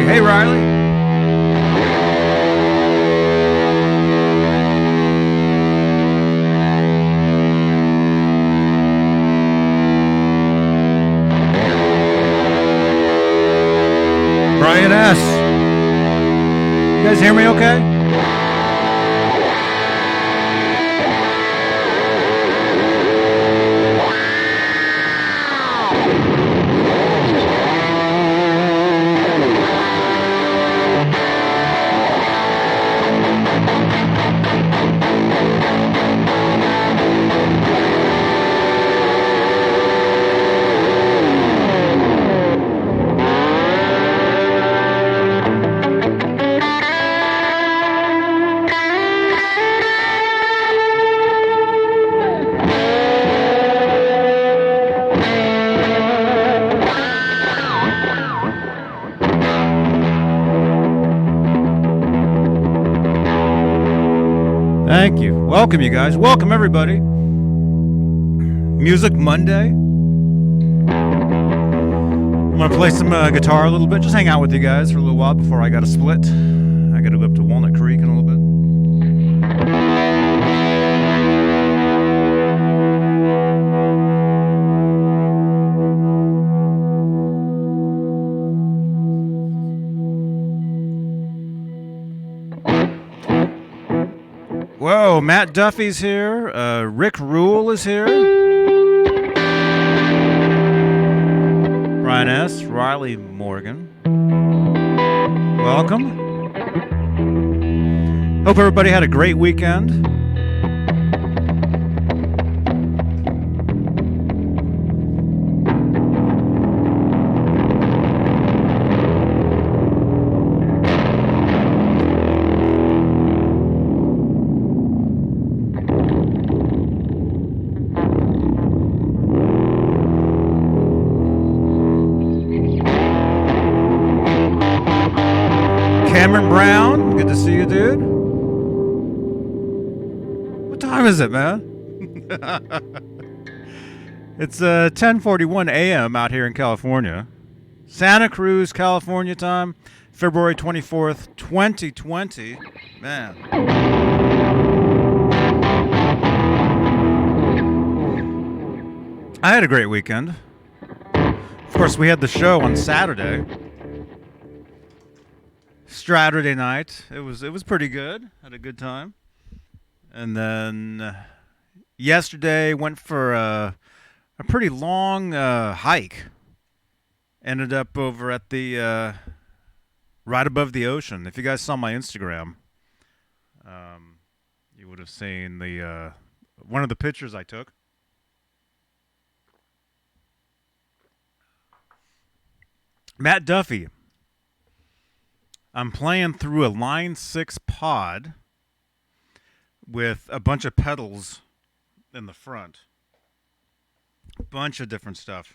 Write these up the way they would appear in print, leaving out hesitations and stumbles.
Hey, Riley. Brian S. You guys hear me okay? Thank you. Welcome, you guys. Welcome, everybody. Music Monday. I'm going to play some guitar a little bit. Just hang out with you guys for a little while before I got to split. I got to go up to Walnut Creek in a little bit. Whoa, Matt Duffy's here. Rick Rule is here. Brian S. Riley Morgan. Welcome. Hope everybody had a great weekend. Cameron Brown, good to see you, dude. What time is it, man? It's 10:41 a.m. out here in California. Santa Cruz, California time, February 24th, 2020. Man. I had a great weekend. Of course, we had the show on Saturday. Saturday night. It was pretty good. Had a good time. And then yesterday went for a pretty long hike. Ended up over at the right above the ocean. If you guys saw my Instagram, you would have seen the one of the pictures I took. Matt Duffy. I'm playing through a Line 6 pod with a bunch of pedals in the front. A bunch of different stuff.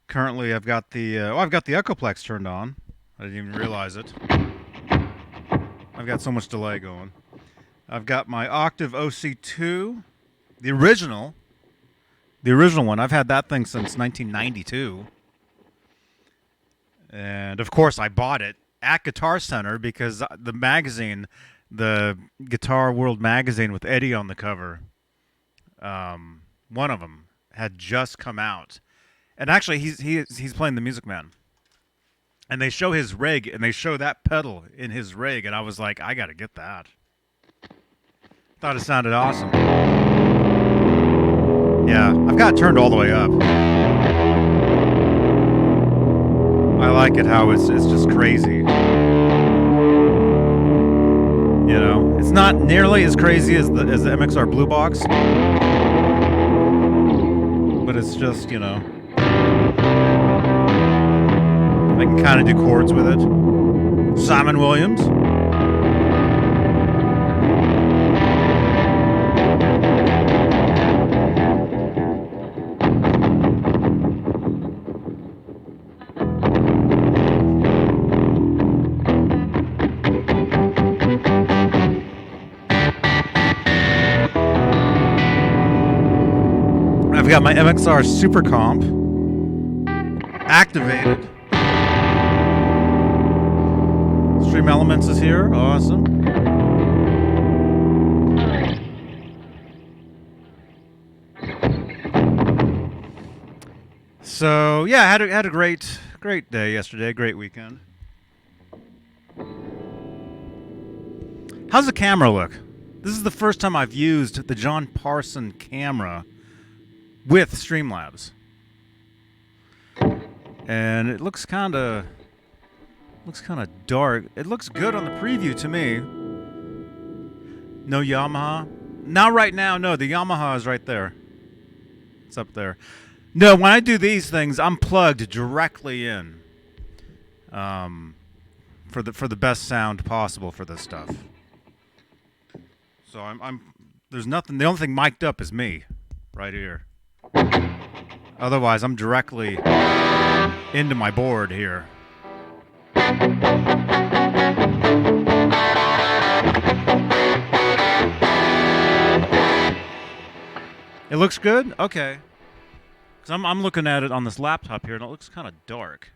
Currently, I've got the Echoplex turned on. I didn't even realize it. I've got so much delay going. I've got my Octave OC2, the original one. I've had that thing since 1992. And, of course, I bought it at Guitar Center because the magazine, the Guitar World magazine with Eddie on the cover, one of them had just come out, and actually he's playing the Music Man, and they show his rig and they show that pedal in his rig, and I was like, I gotta get that. Thought it sounded awesome. Yeah, I've got it turned all the way up. I like it how it's just crazy. You know, it's not nearly as crazy as the MXR Blue Box, but it's just, you know, I can kind of do chords with it. Simon Williams. I've got my MXR Super Comp activated. Stream Elements is here. Awesome. So yeah, had a great day yesterday. Great weekend. How's the camera look? This is the first time I've used the John Parson camera with Streamlabs, and it looks kind of dark. It looks good on the preview to me. No Yamaha? Not right now. No, the Yamaha is right there. It's up there. No, when I do these things, I'm plugged directly in. For the best sound possible for this stuff. So I'm there's nothing. The only thing mic'd up is me, right here. Otherwise, I'm directly into my board here. It looks good? Okay. Because I'm looking at it on this laptop here, and it looks kind of dark.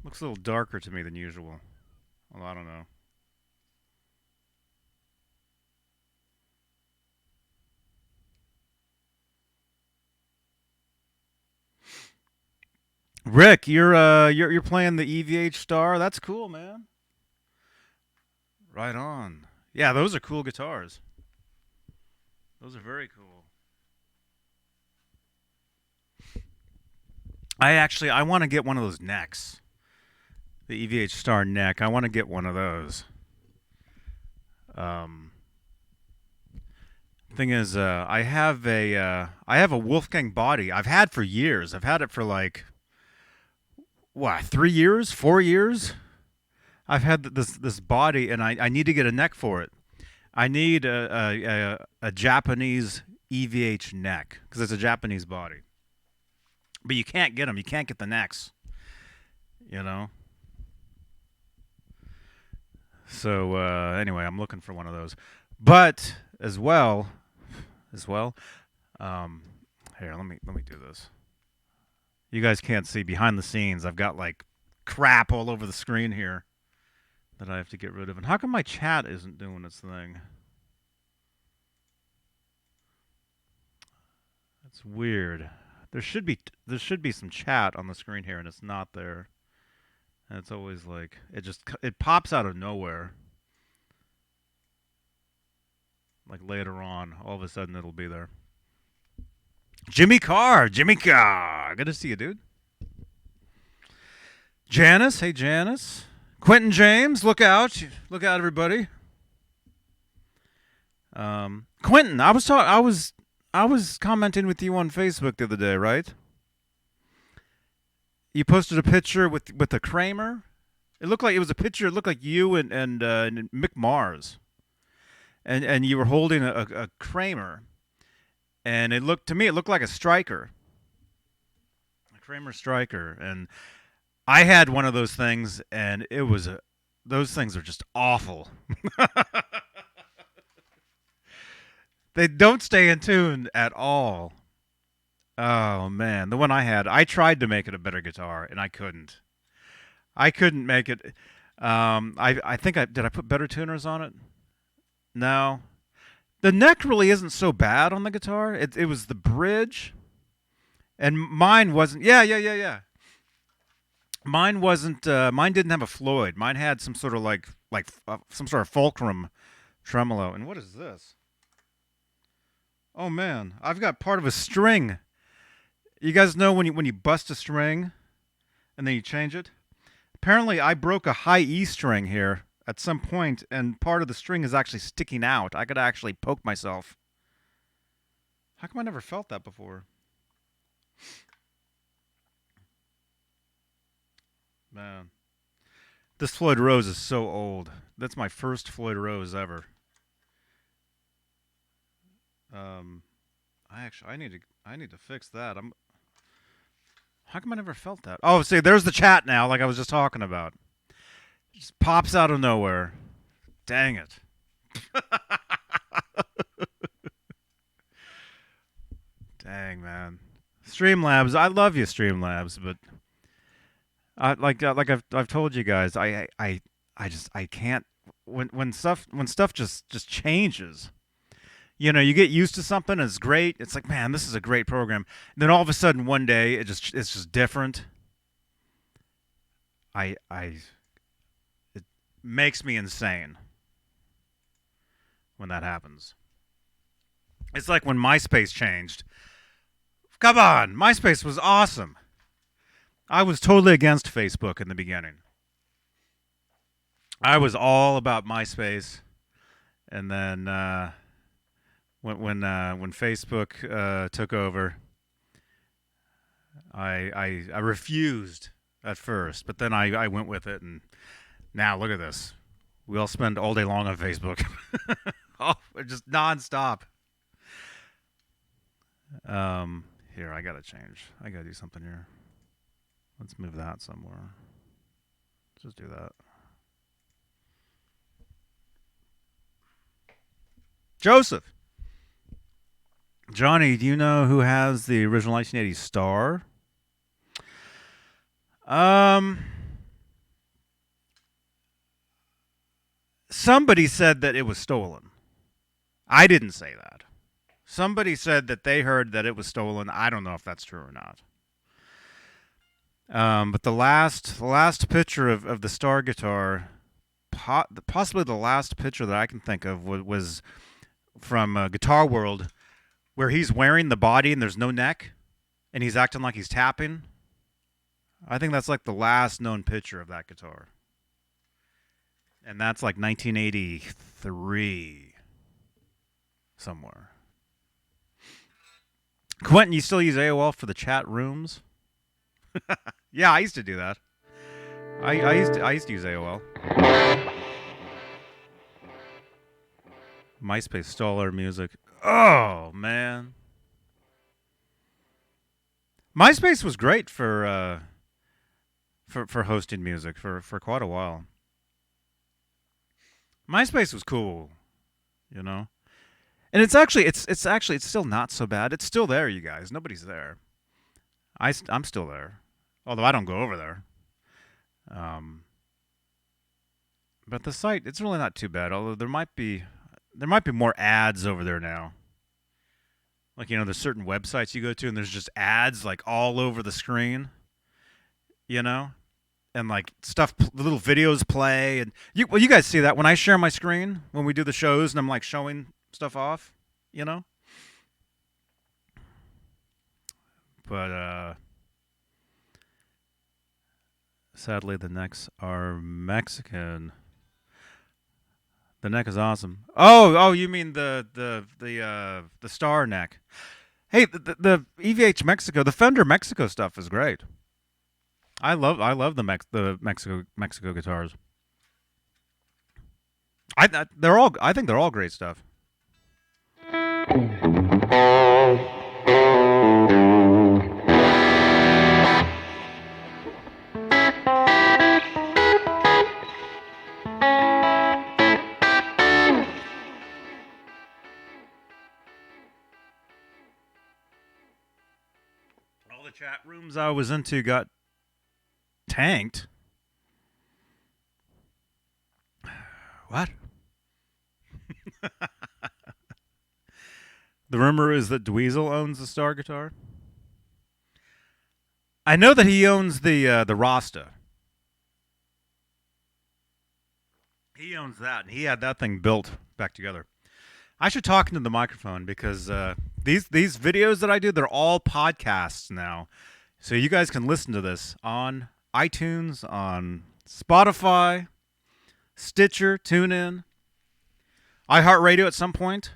Looks a little darker to me than usual. Well, I don't know. Rick, you're playing the EVH Star. That's cool, man. Right on. Yeah, those are cool guitars. Those are very cool. I want to get one of those necks. The EVH Star neck. I want to get one of those. Thing is, I have a Wolfgang body. I've had for years. I've had it for like 3 years, 4 years. I've had this body, and I need to get a neck for it. I need a Japanese EVH neck because it's a Japanese body. But you can't get them. You can't get the necks. You know. So anyway, I'm looking for one of those. But as well, here, let me do this. You guys can't see behind the scenes. I've got like crap all over the screen here that I have to get rid of. And how come my chat isn't doing its thing? That's weird. There should be some chat on the screen here, and it's not there. And it's always like it pops out of nowhere. Like later on, all of a sudden it'll be there. Jimmy Carr, good to see you, dude. Janice, hey Janice. Quentin James, look out, everybody. Quentin, I was commenting with you on Facebook the other day, right? You posted a picture with a Kramer. It looked like you and Mick Mars, and you were holding a Kramer, and it looked like a Striker, a Kramer Striker, and I had one of those things, and those things are just awful. They don't stay in tune at all. Oh man, the one I tried to make it a better guitar, and I couldn't. I couldn't make it. I think did I put better tuners on it? No. The neck really isn't so bad on the guitar. It was the bridge, and mine wasn't. Yeah. Mine wasn't. Mine didn't have a Floyd. Mine had some sort of like some sort of fulcrum tremolo. And what is this? Oh man, I've got part of a string. You guys know when you bust a string and then you change it? Apparently I broke a high E string here at some point, and part of the string is actually sticking out. I could actually poke myself. How come I never felt that before? Man. This Floyd Rose is so old. That's my first Floyd Rose ever. I need to fix that. How come I never felt that? Oh, see, there's the chat now, like I was just talking about. It just pops out of nowhere. Dang it. Dang, man. Streamlabs, I love you, Streamlabs, but I've told you guys, I can't when stuff just changes. You know, you get used to something, and it's great. It's like, man, this is a great program. And then all of a sudden, one day, it's just different. I it makes me insane when that happens. It's like when MySpace changed. Come on, MySpace was awesome. I was totally against Facebook in the beginning. I was all about MySpace, and then when Facebook took over, I refused at first, but then I went with it, and now look at this. We all spend all day long on Facebook. Oh, just nonstop. Here, I gotta change. I gotta do something here. Let's move that somewhere. Just do that. Joseph. Johnny, do you know who has the original 1980 Star? Somebody said that it was stolen. I didn't say that. Somebody said that they heard that it was stolen. I don't know if that's true or not. But the last picture of the Star guitar, possibly the last picture that I can think of was from Guitar World, where he's wearing the body and there's no neck, and he's acting like he's tapping. I think that's like the last known picture of that guitar. And that's like 1983 somewhere. Quentin, you still use AOL for the chat rooms? Yeah, I used to do that. I used to use AOL. MySpace stole our music. Oh man, MySpace was great for hosting music for quite a while. MySpace was cool, you know. And it's still not so bad. It's still there, you guys. Nobody's there. I'm still there, although I don't go over there. But the site, it's really not too bad. Although there might be more ads over there now. Like, you know, there's certain websites you go to and there's just ads like all over the screen. You know, and like stuff, the little videos play, and you guys see that when I share my screen when we do the shows and I'm like showing stuff off, you know. But sadly, the necks are Mexican. The neck is awesome. Oh, you mean the Star neck? Hey, the EVH Mexico, the Fender Mexico stuff is great. I love the Mexico guitars. I think they're all great stuff. All the chat rooms I was into got tanked. What? The rumor is that Dweezil owns the Star guitar. I know that he owns the Rasta. He owns that, and he had that thing built back together. I should talk into the microphone because these videos that I do, they're all podcasts now. So you guys can listen to this on iTunes, on Spotify, Stitcher, TuneIn, iHeartRadio at some point.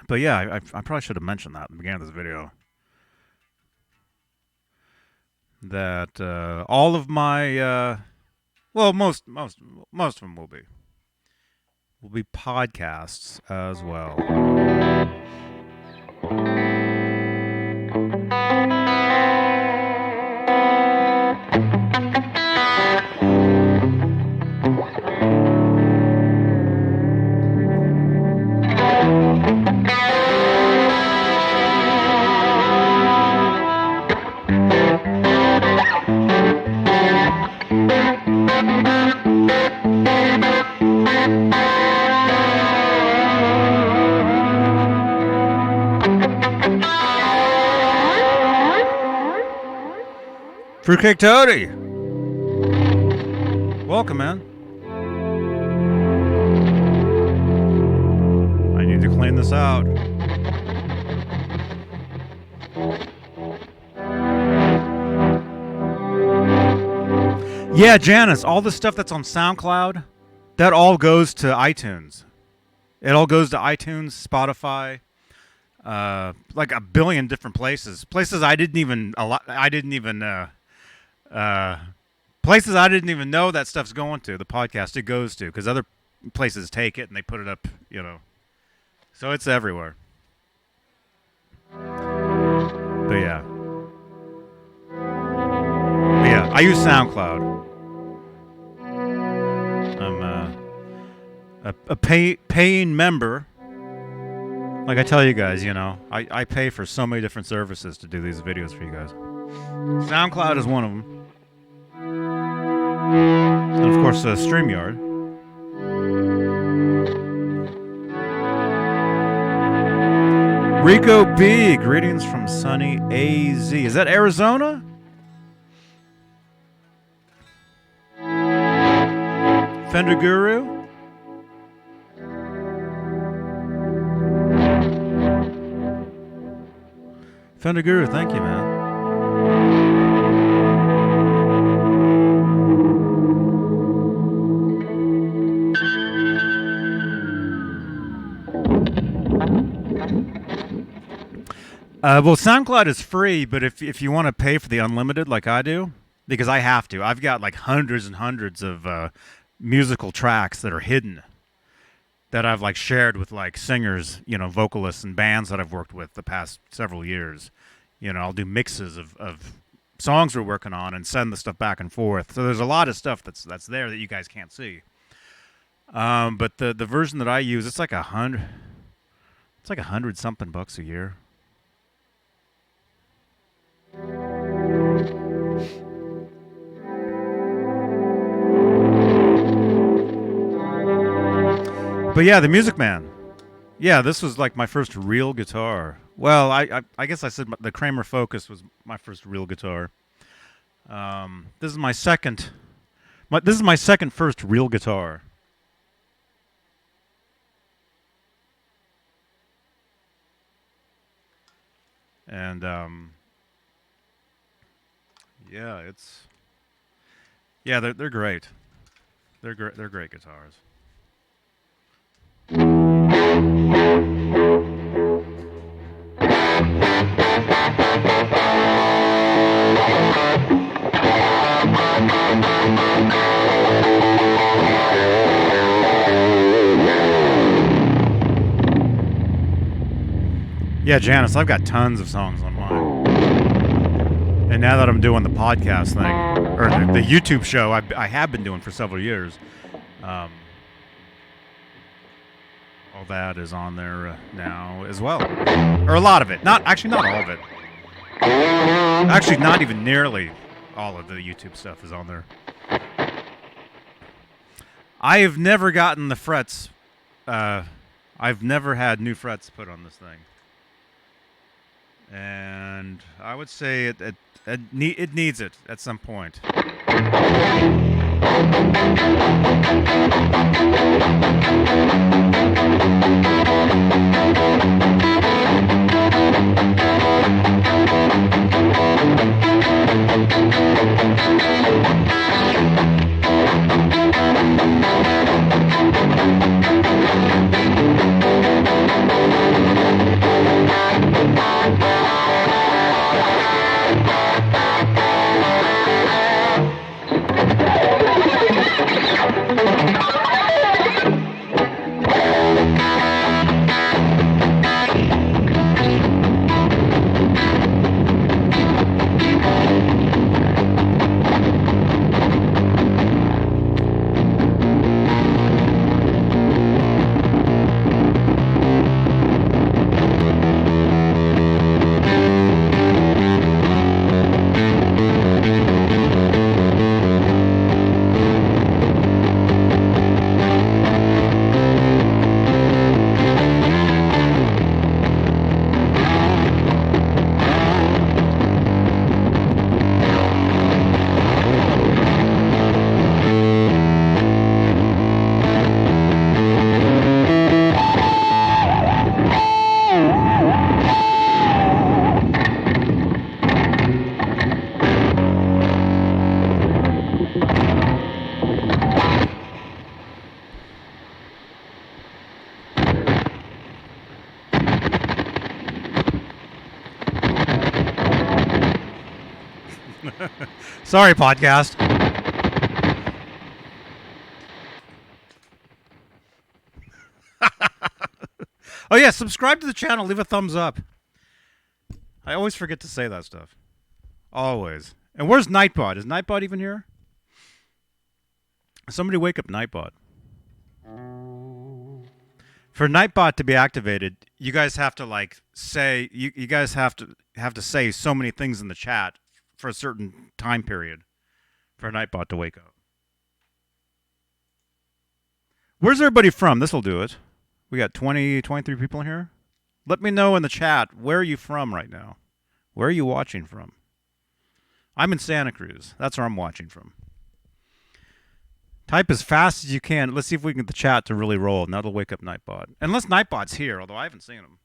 But yeah, I probably should have mentioned that at the beginning of this video. That all of my, well, most of them will be podcasts as well. Fruitcake Toady! Welcome, man. I need to clean this out. Yeah, Janice, all the stuff that's on SoundCloud, that all goes to iTunes. It all goes to iTunes, Spotify, like a billion different places. Places I didn't even places I didn't even know that stuff's going to. The podcast it goes to, because other places take it and they put it up, you know. So it's everywhere. But yeah, I use SoundCloud. I'm a paying member. Like I tell you guys, you know, I pay for so many different services to do these videos for you guys. SoundCloud is one of them. And of course, StreamYard. Rico B, greetings from sunny AZ. Is that Arizona? Fender Guru? Fender Guru, thank you, man. Well, SoundCloud is free, but if you want to pay for the unlimited like I do, because I have to, I've got like hundreds and hundreds of musical tracks that are hidden that I've like shared with like singers, you know, vocalists and bands that I've worked with the past several years. You know, I'll do mixes of songs we're working on and send the stuff back and forth. So there's a lot of stuff that's there that you guys can't see. But the version that I use, it's like $100 something a year. But yeah, the Music Man. Yeah, this was like my first real guitar. Well, I guess I said the Kramer Focus was my first real guitar. This is my second. This is my second first real guitar. And yeah, they're great. They're great guitars. Yeah, Janice, I've got tons of songs on mine. And now that I'm doing the podcast thing, or the YouTube show I have been doing for several years, all that is on there now as well. Or a lot of it. Not all of it. Actually, not even nearly all of the YouTube stuff is on there. I have never gotten the frets. I've never had new frets put on this thing. And I would say it needs it at some point. Sorry, podcast. Oh yeah, subscribe to the channel. Leave a thumbs up. I always forget to say that stuff. Always. And where's Nightbot? Is Nightbot even here? Somebody wake up Nightbot. For Nightbot to be activated, you guys have to like say you guys have to say so many things in the chat for a certain time period for Nightbot to wake up. Where's everybody from? This will do it. We got 20, 23 people in here. Let me know in the chat, where are you from right now? Where are you watching from? I'm in Santa Cruz. That's where I'm watching from. Type as fast as you can. Let's see if we can get the chat to really roll, and that'll wake up Nightbot. Unless Nightbot's here, although I haven't seen him.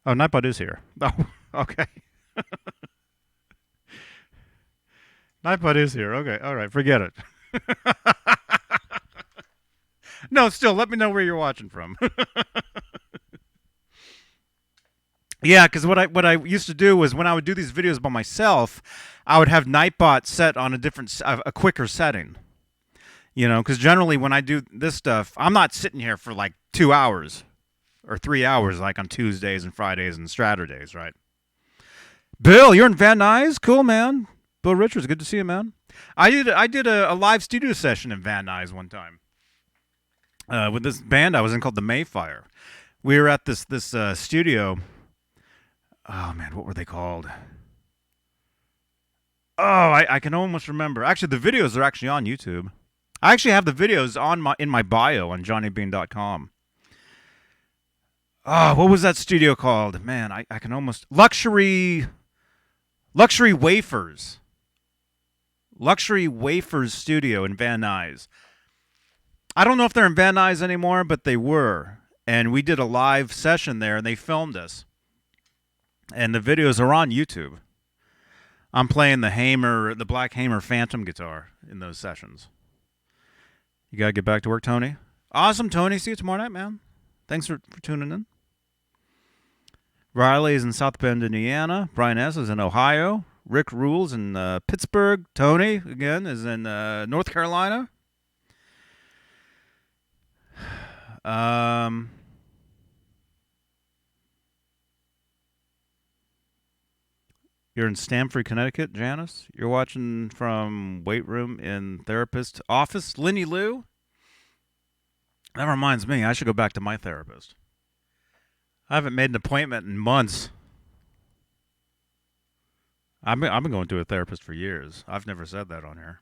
Oh, Nightbot is here. Oh, okay. Nightbot is here. Okay, all right, forget it. No, still, let me know where you're watching from. Yeah, because what I used to do was when I would do these videos by myself, I would have Nightbot set on a quicker setting. You know, because generally when I do this stuff, I'm not sitting here for like 2 hours or 3 hours like on Tuesdays and Fridays and Saturdays, right? Bill, you're in Van Nuys? Cool, man. Bill Richards, good to see you, man. I did a live studio session in Van Nuys one time with this band I was in called the Mayfire. We were at this studio. Oh, man, what were they called? Oh, I can almost remember. Actually, the videos are actually on YouTube. I actually have the videos in my bio on johnnybean.com. Oh, what was that studio called? Man, I can almost... Luxury Wafers. Luxury Wafers Studio in Van Nuys. I don't know if they're in Van Nuys anymore, but they were. And we did a live session there, and they filmed us. And the videos are on YouTube. I'm playing the Black Hamer Phantom guitar in those sessions. You got to get back to work, Tony? Awesome, Tony. See you tomorrow night, man. Thanks for tuning in. Riley is in South Bend, Indiana. Brian S. is in Ohio. Rick Rules in Pittsburgh. Tony, again, is in North Carolina. You're in Stamford, Connecticut, Janice. You're watching from weight room in therapist office. Lenny Lou. That reminds me, I should go back to my therapist. I haven't made an appointment in months. I've been going to a therapist for years. I've never said that on here.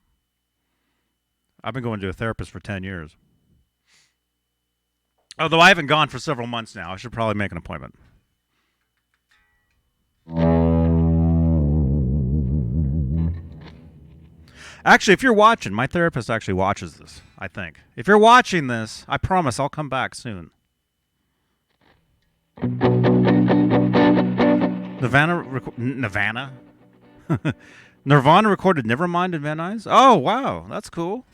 I've been going to a therapist for 10 years. Although I haven't gone for several months now. I should probably make an appointment. Actually, if you're watching, my therapist actually watches this, I think. If you're watching this, I promise I'll come back soon. Nirvana recorded Nevermind in Van Nuys? Oh, wow. That's cool.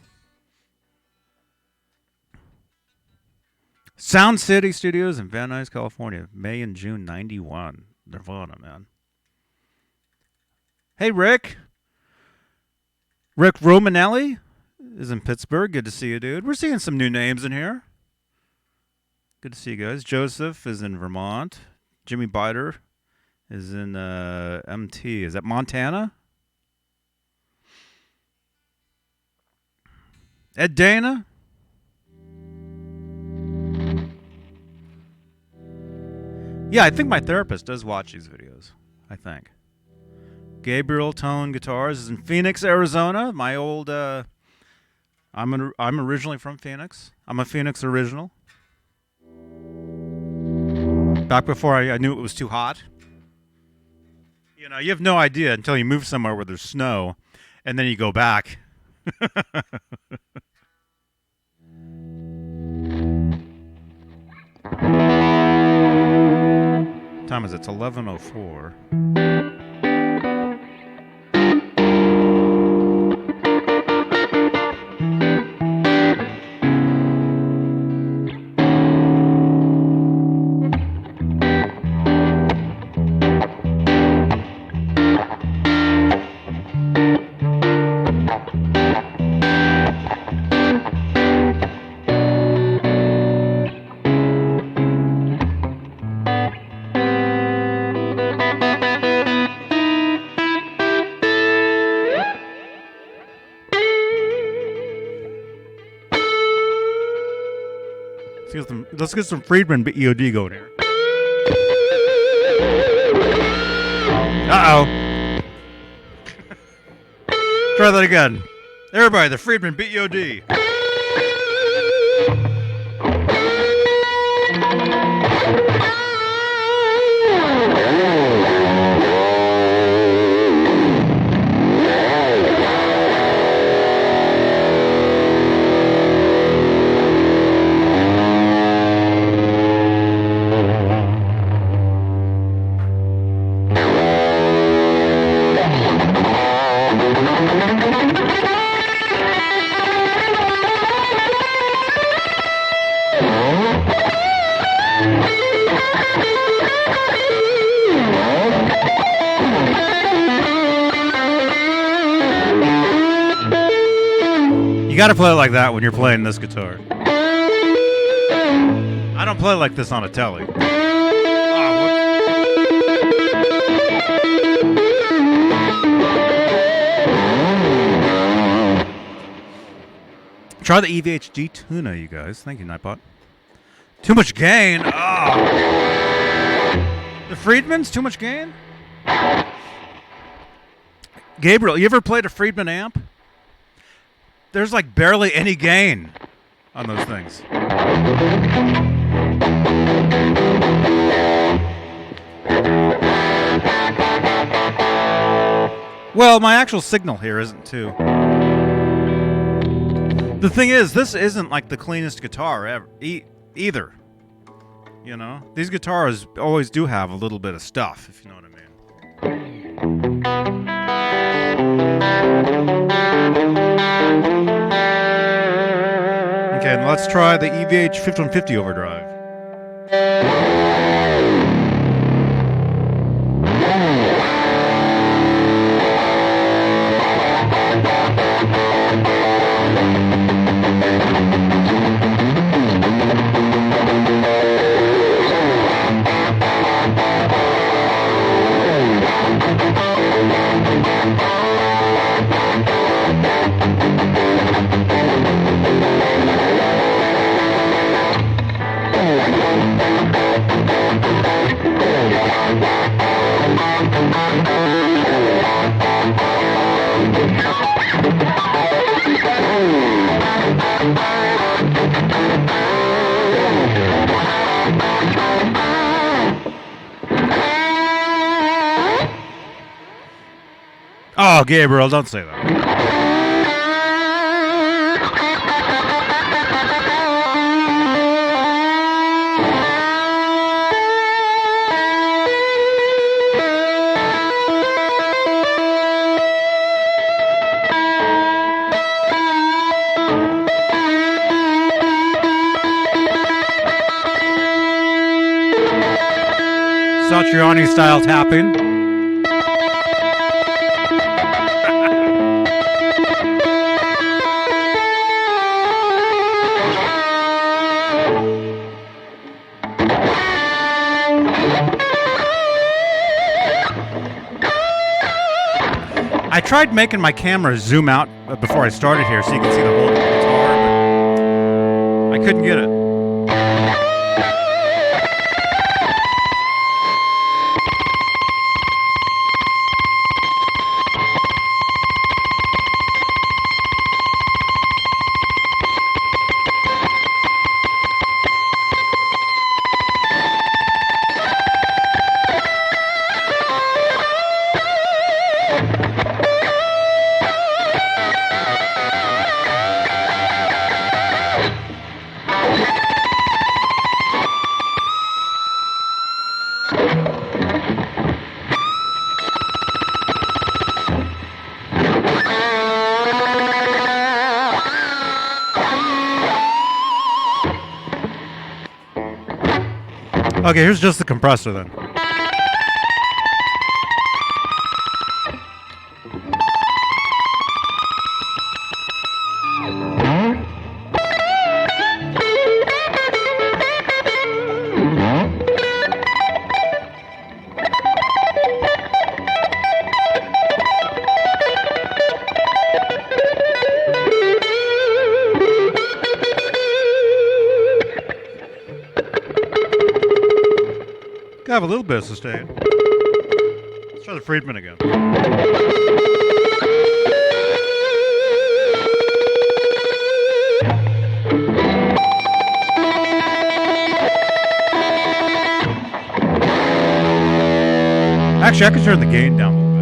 Sound City Studios in Van Nuys, California. May and June 91. Nirvana, man. Hey, Rick. Rick Romanelli is in Pittsburgh. Good to see you, dude. We're seeing some new names in here. Good to see you guys. Joseph is in Vermont. Jimmy Biter is in MT. Is that Montana? Ed Dana? Yeah, I think my therapist does watch these videos. I think. Gabriel Tone Guitars is in Phoenix, Arizona. My old, I'm originally from Phoenix. I'm a Phoenix original. Back before I knew it was too hot. You know, you have no idea until you move somewhere where there's snow, and then you go back. Time is it? It's 11:04. Let's get some Friedman EOD going here. Uh-oh. Try that again. Everybody, the Friedman BEOD. You gotta play it like that when you're playing this guitar. I don't play like this on a telly. Try the EVHG Tuna, you guys. Thank you, Nightbot. Too much gain. Oh. The Friedman's too much gain? Gabriel, you ever played a Friedman amp? There's like barely any gain on those things. Well, my actual signal here isn't too. The thing is, this isn't like the cleanest guitar ever either. You know, these guitars always do have a little bit of stuff, if you know what I mean. Okay, let's try the EVH 5150 overdrive. Oh, Gabriel, don't say that. Satriani style tapping. I tried making my camera zoom out before I started here so you can see the whole guitar, but I couldn't get it. Okay, here's just the compressor then. Have a little bit of sustain. Let's try the Friedman again. Actually, I could turn the gain down a little bit.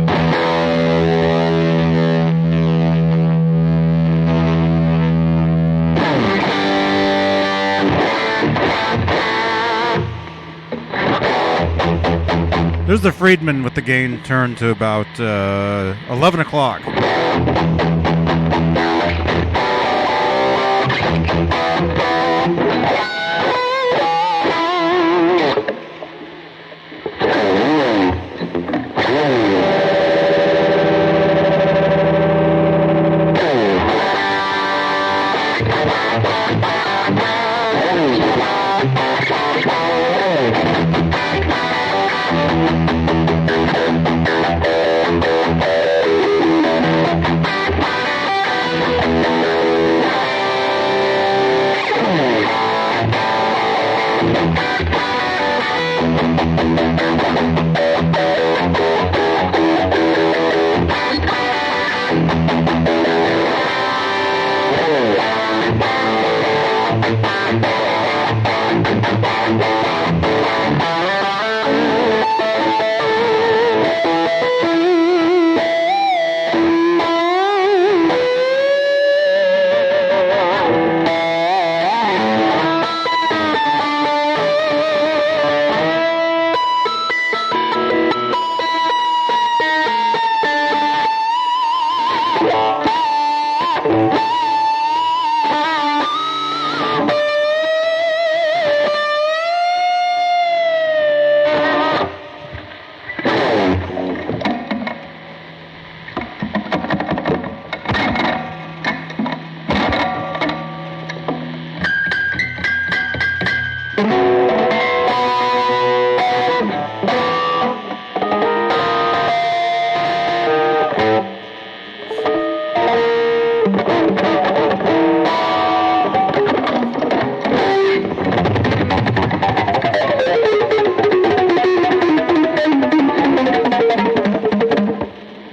There's the Friedman with the gain turned to about 11 o'clock.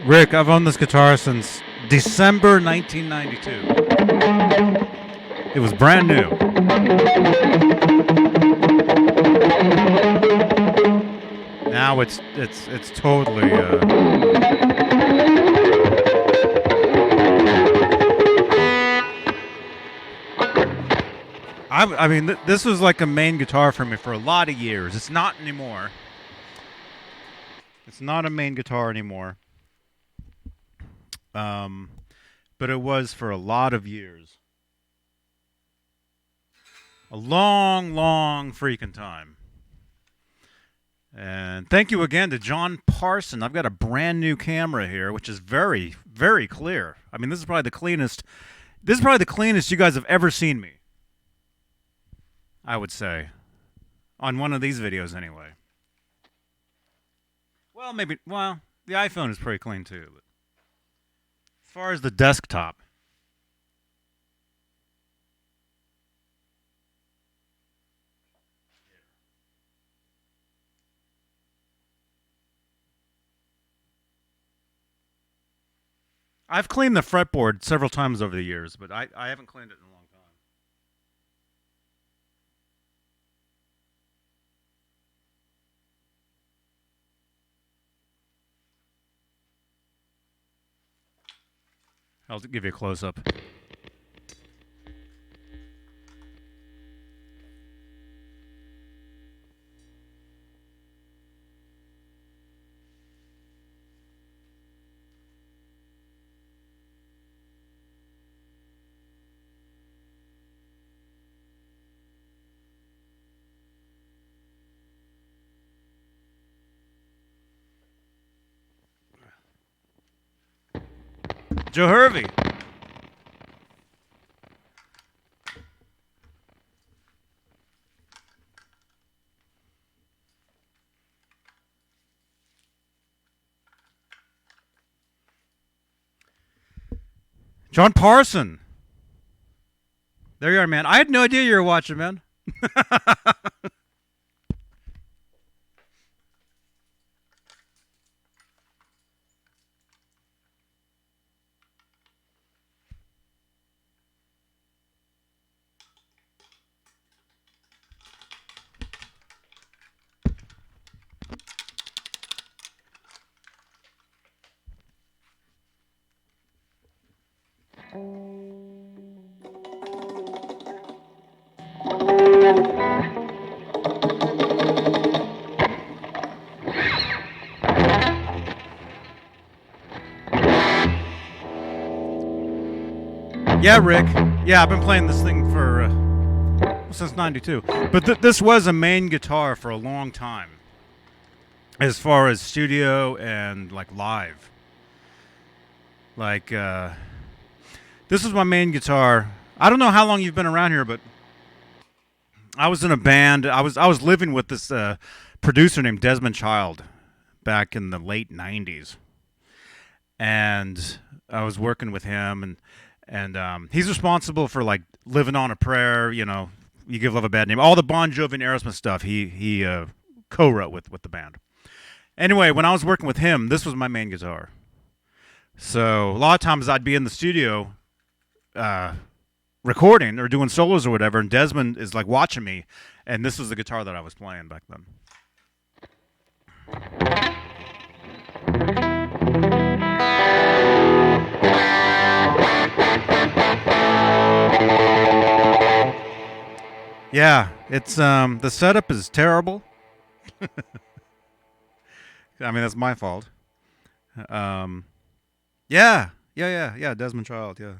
Rick, I've owned this guitar since December 1992. It was brand new. Now it's totally. I mean, this was like a main guitar for me for a lot of years. It's not anymore. It's not a main guitar anymore. But it was for a lot of years. A long, long freaking time. And thank you again to John Parson. I've got a brand new camera here, which is very, very clear. I mean, this is probably the cleanest. This is probably the cleanest you guys have ever seen me. I would say. On one of these videos, anyway. Well, maybe. Well, the iPhone is pretty clean, too. But as far as the desktop. I've cleaned the fretboard several times over the years, but I haven't cleaned it in a long time. I'll give you a close-up. Joe Hervey. John Parson. There you are, man. I had no idea you were watching, man. Yeah, Rick. Yeah, I've been playing this thing for since '92. But this was a main guitar for a long time, as far as studio and like live. Like this was my main guitar. I don't know how long you've been around here, but I was in a band. I was living with this producer named Desmond Child back in the late '90s, and I was working with him, and he's responsible for like "Living on a Prayer," you know, "You Give Love a Bad Name," all the Bon Jovi and Aerosmith stuff. He co-wrote with the band. Anyway, when I was working with him, this was my main guitar. So a lot of times I'd be in the studio recording or doing solos or whatever, and Desmond is like watching me, and this was the guitar that I was playing back then. Yeah, it's the setup is terrible. I mean, that's my fault. Yeah, Desmond Child, yeah.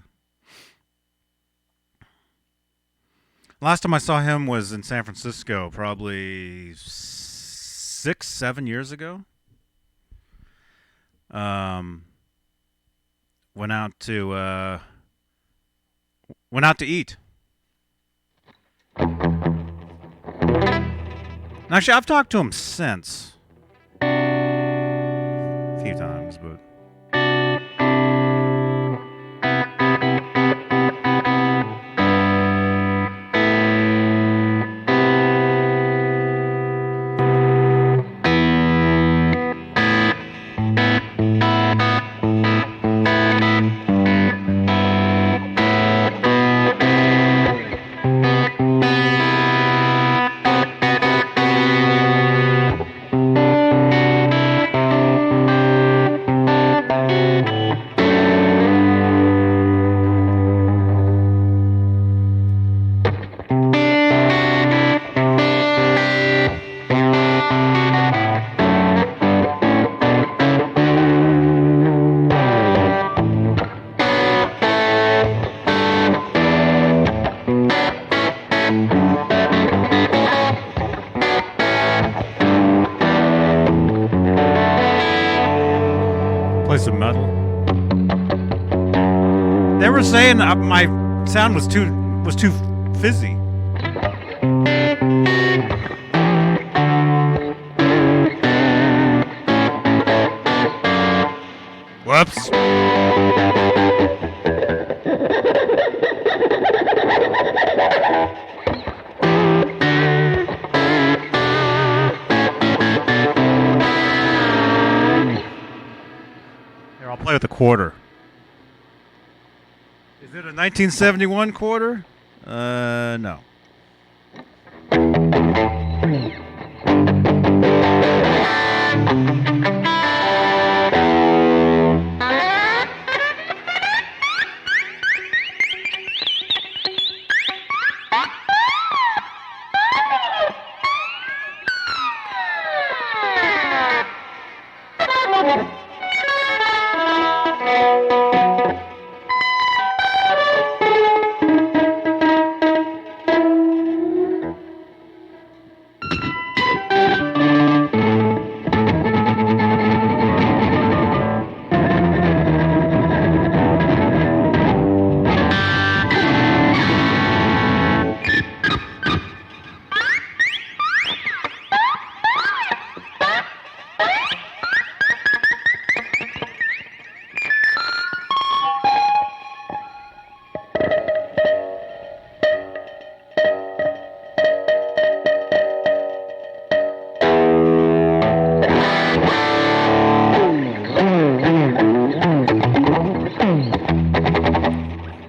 Last time I saw him was in San Francisco, probably 6-7 years ago. Went out to eat. Actually, I've talked to him since a few times, but. Some metal. They were saying my sound was too fizzy. Whoops. I'll play with a quarter. Is it a 1971 quarter? No.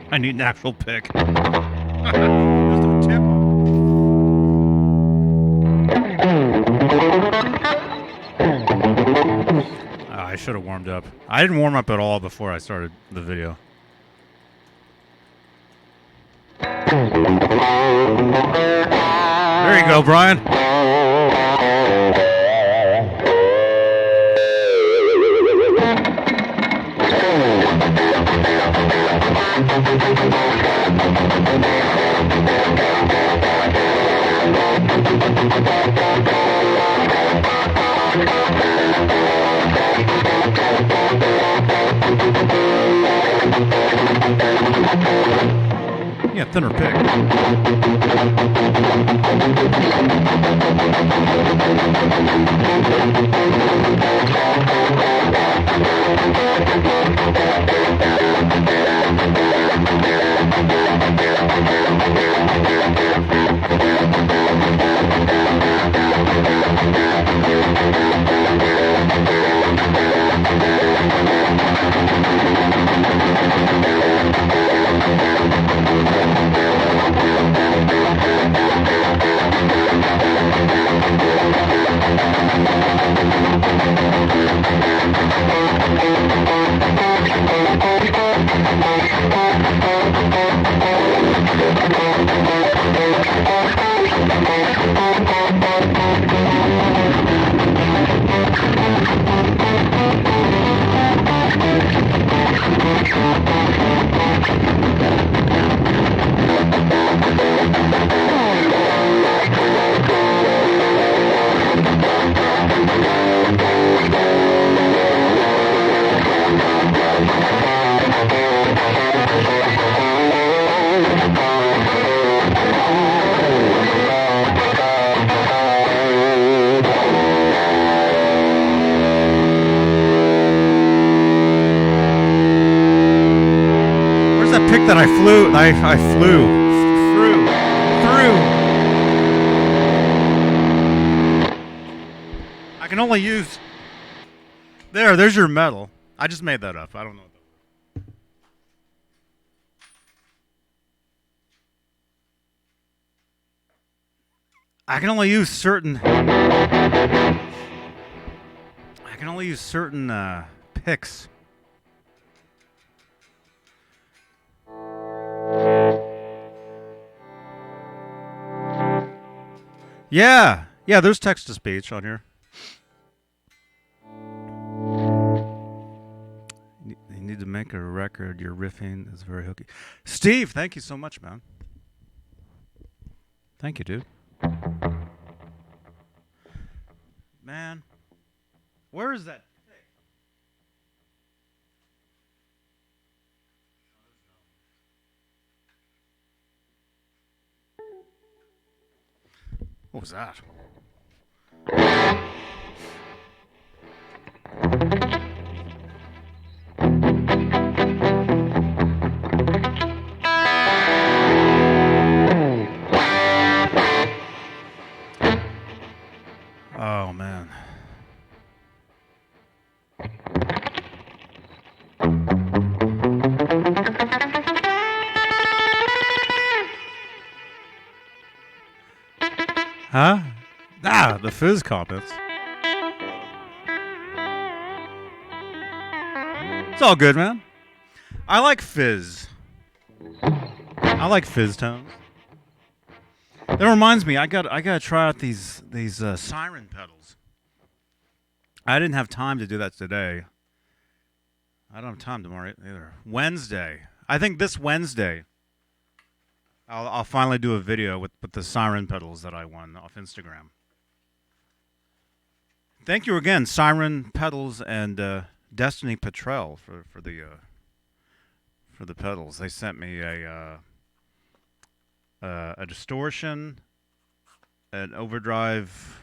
I need an actual pick. I should have warmed up. I didn't warm up at all before I started the video. There you go, Brian. Yeah, thinner pick. Pick that I flew through. I can only use there's your medal. I just made that up. I don't know. I can only use certain picks. Yeah, there's text to speech on here. You need to make a record. Your riffing is very hooky. Steve, thank you so much, man. Thank you, dude. Man, where is that? What was that? Oh, man. Huh? The fizz comments. It's all good, man. I like fizz. I like fizz tones. That reminds me, I gotta try out these siren pedals. I didn't have time to do that today. I don't have time tomorrow either. Wednesday. I think this Wednesday I'll finally do a video with the siren pedals that I won off Instagram. Thank you again, Siren Pedals and Destiny Petrel for the pedals. They sent me a distortion, an overdrive.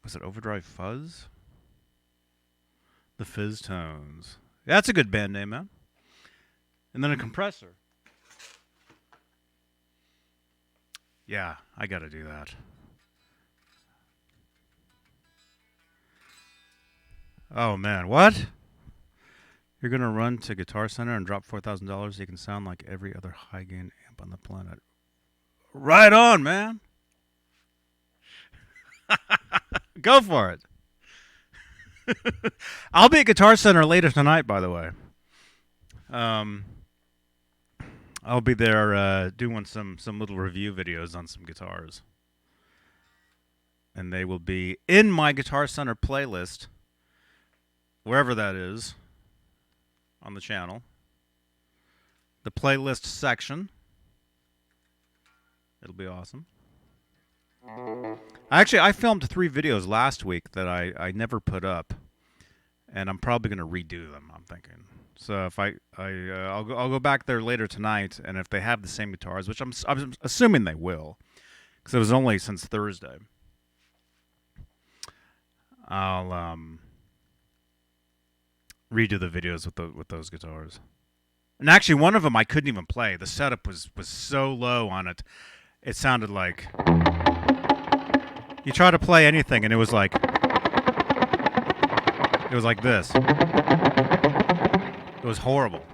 Was it overdrive fuzz? The fizz tones. That's a good band name, man. And then a compressor. Yeah, I got to do that. Oh, man. What? You're going to run to Guitar Center and drop $4,000 so you can sound like every other high-gain amp on the planet. Right on, man. Go for it. I'll be at Guitar Center later tonight, by the way. I'll be there doing some little review videos on some guitars. And they will be in my Guitar Center playlist, wherever that is, on the channel. The playlist section. It'll be awesome. Actually, I filmed 3 videos last week that I never put up, and I'm probably going to redo them, I'm thinking. So if I'll go back there later tonight, and if they have the same guitars, which I'm assuming they will, because it was only since Thursday, I'll redo the videos with those guitars. And actually, one of them I couldn't even play. The setup was so low on it, it sounded like you try to play anything, and it was like this. It was horrible.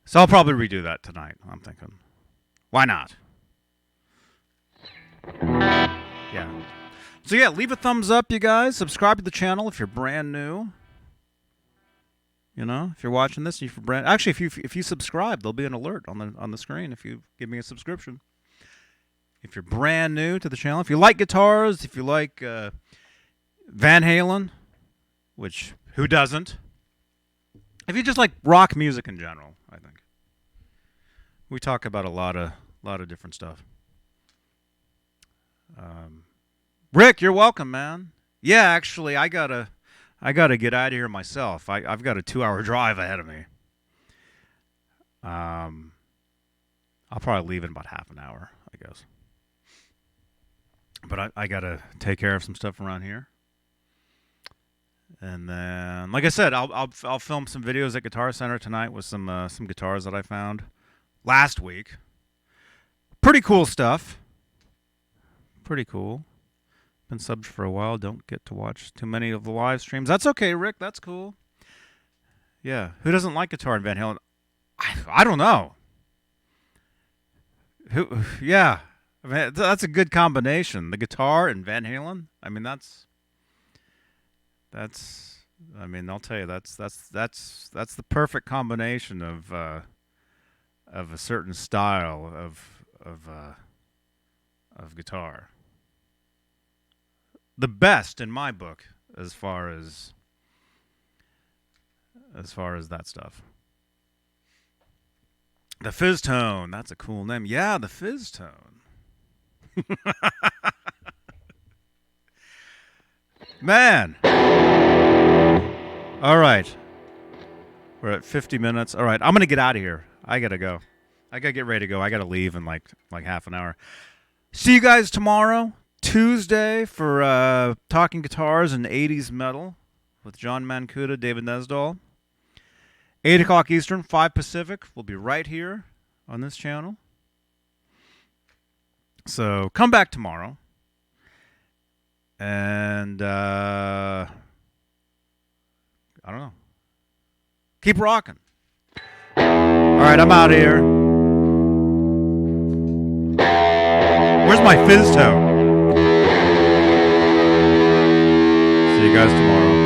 So I'll probably redo that tonight, I'm thinking. Why not? Yeah. So yeah, leave a thumbs up, you guys. Subscribe to the channel if you're brand new. You know, if you're watching this, if you're brand actually, if you subscribe, there'll be an alert on the screen if you give me a subscription. If you're brand new to the channel, if you like guitars, if you like Van Halen, which who doesn't? If you just like rock music in general, I think we talk about a lot of different stuff. Rick, you're welcome, man. Yeah, actually, I gotta get out of here myself. I've got a 2-hour drive ahead of me. I'll probably leave in about half an hour, I guess. But I gotta take care of some stuff around here. And then, like I said, I'll film some videos at Guitar Center tonight with some guitars that I found last week. Pretty cool stuff. Pretty cool. Been subbed for a while. Don't get to watch too many of the live streams. That's okay, Rick. That's cool. Yeah. Who doesn't like guitar and Van Halen? I don't know. Yeah. I mean, that's a good combination. The guitar and Van Halen. I mean, that's. I mean, I'll tell you, that's the perfect combination of a certain style of guitar. The best in my book, as far as that stuff. The Fizz Tone, that's a cool name. Yeah, the Fizz Tone. Man. All right. We're at 50 minutes. All right, I'm going to get out of here. I got to go. I got to get ready to go. I got to leave in like half an hour. See you guys tomorrow, Tuesday, for Talking Guitars and 80s Metal with John Mancuda, David Nesdall. 8 o'clock Eastern, 5 Pacific. We'll be right here on this channel. So come back tomorrow. And I don't know. Keep rocking. All right, I'm out of here. Where's my Fizz Tone? See you guys tomorrow.